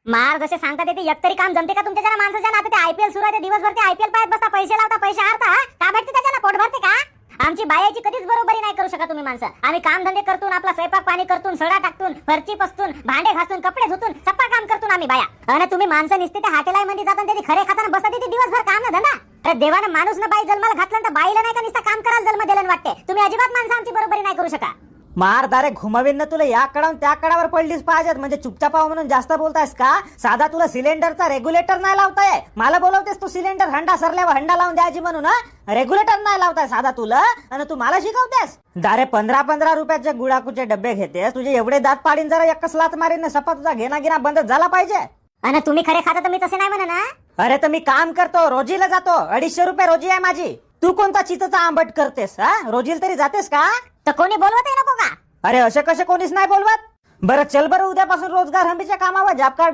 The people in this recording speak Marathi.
मार जसे सांगतात ते एक तरी काम जमते का तुमच्या जरा माणसाच्या ना? ते आयपीएल सुरू आहे ते दिवसभर ते आयपीएल पाहत बसता, पैसे लावता, पैसे हारता, का भेटते त्याच्याला? पोट भरते का? आमची बायाची कधीच बरोबरी नाही करू शकत तुम्ही माणसं. आम्ही काम धंदे करतून, आपला स्वयंपाक पाणी करतून, सडा टाकतून, फरची पसतून, भांडे घासून, कपडे धुतून, सप्पा काम करतून आम्ही बाया. आणि तुम्ही माणसं निसते ते हॉटेल मध्ये जातात ते खरे खाताना बसतात ते दिवसभर काम ना धंदा. अरे देवानं माणूस ना बाई जन्माला घातलं तर बाईला नाही का नुसतं काम करायला जन्म दिलं वाटते. तुम्ही अजिबात माणसं आमची बरोबरी नाही करू शका. मार दारे घुमावीन ना तुला, या कडावून त्या कडावर पडलीच पाहिजेत. म्हणजे चुपचाप म्हणून जास्त बोलतायस का? साधा तुला सिलेंडरचा रेग्युलेटर नाही लावताय, मला बोलवतेस तू सिलेंडर हंडा सरल्यावर हंडा लावून द्यायची म्हणून. रेग्युलेटर नाही लावताय साधा तुला, आणि तू मला शिकवतेस? दारे 15-15 रुपयाचे गुळाकूचे डब्बे घेतेस. तुझे एवढे दात पाडीन जरा एकच लात मारीन सपा तुझा घेणा गिना बंद झाला पाहिजे. आणि तुम्ही खरे खाता तर मी तसे नाही म्हणा ना. अरे तर मी काम करतो, रोजीला जातो, 250 रुपये रोजी आहे माझी. तू कोणता चिचचा आंबट करतेस? रोजीला तरी जातेस का? तर कोणी बोलवत नको का? अरे असे कसे कोणीच नाही बोलवत. बरं चल बरं, उद्यापासून रोजगार हमीच्या कामावर जॉब कार्ड